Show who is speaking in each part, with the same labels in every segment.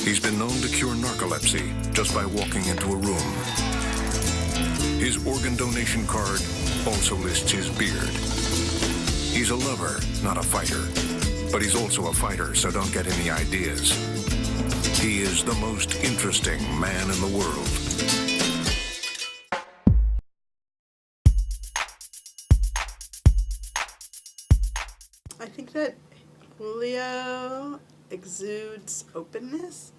Speaker 1: He's been known to cure narcolepsy just by walking into a room. His organ donation card also lists his beard. He's a lover, not a fighter. But he's also a fighter, so don't get any ideas. He is the most interesting man in the world.
Speaker 2: I think that Julio exudes openness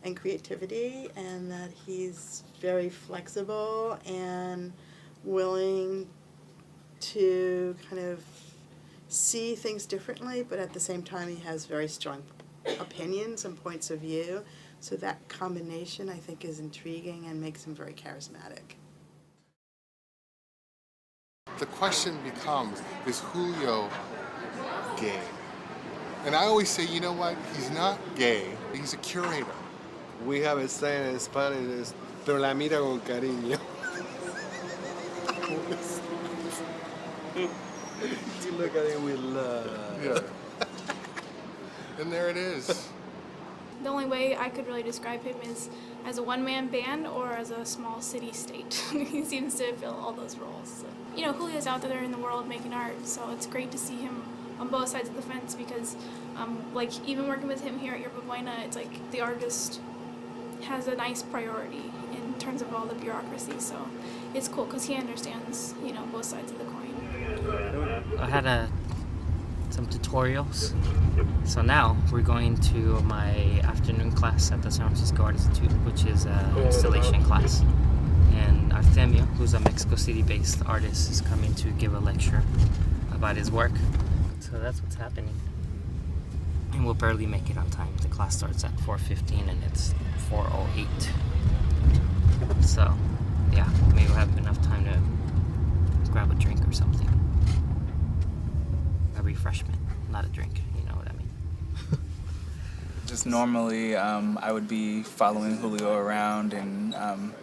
Speaker 2: and creativity, and that he's very flexible and willing to kind of see things differently, but at the same time he has very strong opinions and points of view. So that combination, I think, is intriguing and makes him very charismatic.
Speaker 3: The question becomes, is Julio gay? And I always say, you know what? He's not gay. He's a curator.
Speaker 4: We have a saying in Spanish, pero la mira con cariño. You look at it with love.
Speaker 3: Yeah. And there it is.
Speaker 5: The only way I could really describe him is as a one-man band or as a small city-state. He seems to fill all those roles. So, you know, Julio's out there in the world making art, so it's great to see him on both sides of the fence because, like, even working with him here at Yerba Buena, it's like the artist has a nice priority in terms of all the bureaucracy, so it's cool because he understands, you know, both sides of the coin.
Speaker 6: I had some tutorials, so now we're going to my afternoon class at the San Francisco Art Institute, which is an installation class. And Artemio, who's a Mexico City-based artist, is coming to give a lecture about his work. So that's what's happening. And we'll barely make it on time. The class starts at 4:15 and it's 4:08. So, yeah, maybe we'll have enough time to grab a drink or something. A refreshment, not a drink, you know what I mean.
Speaker 7: Just normally, I would be following Julio around and,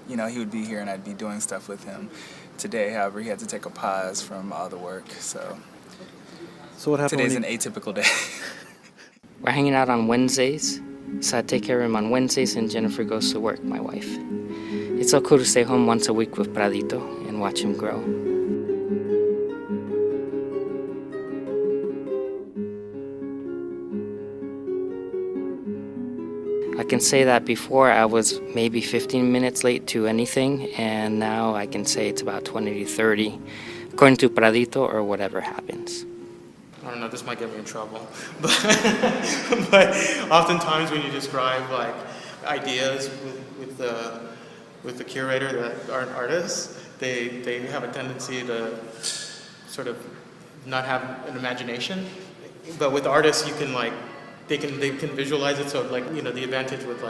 Speaker 7: you know, he would be here and I'd be doing stuff with him. Today, however, he had to take a pause from all the work, so
Speaker 4: what happened?
Speaker 7: Today's an atypical day.
Speaker 6: We're hanging out on Wednesdays, so I take care of him on Wednesdays and Jennifer goes to work, my wife. It's so cool to stay home once a week with Pradito and watch him grow. I can say that before I was maybe 15 minutes late to anything, and now I can say it's about 20 to 30, according to Pradito or whatever happens.
Speaker 8: I don't know, this might get me in trouble, but oftentimes when you describe like ideas with the curator that aren't artists, they have a tendency to sort of not have an imagination. But with artists, you can like they can visualize it. So like, you know, the advantage with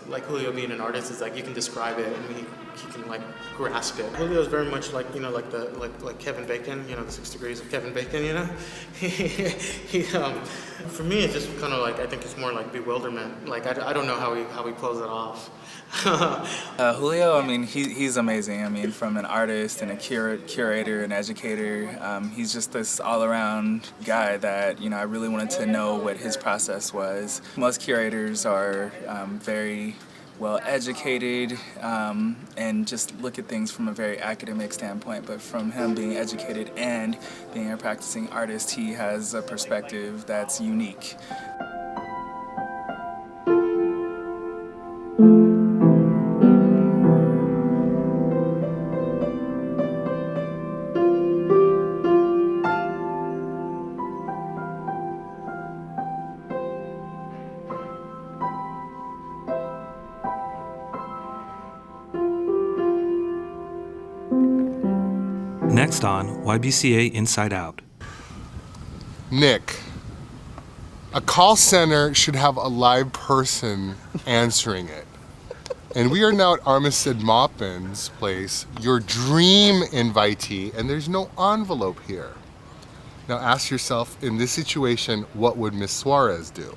Speaker 8: like Julio being an artist is like you can describe it and he can like grasp it. Julio is very much like, you know, like Kevin Bacon, you know, the 6 Degrees of Kevin Bacon, you know. For me, it's just kind of like, I think it's more like bewilderment. Like I don't know how he pulls it off.
Speaker 7: Julio, I mean, he's amazing. I mean, from an artist and a curator and educator, he's just this all-around guy that, you know, I really wanted to know what his process was. Most curators are very well educated and just look at things from a very academic standpoint, but from him being educated and being a practicing artist, he has a perspective that's unique.
Speaker 9: Next on YBCA Inside Out.
Speaker 3: Nick, a call center should have a live person answering it. And we are now at Armistead Maupin's place, your dream invitee, and there's no envelope here. Now ask yourself, in this situation, what would Miss Suarez do?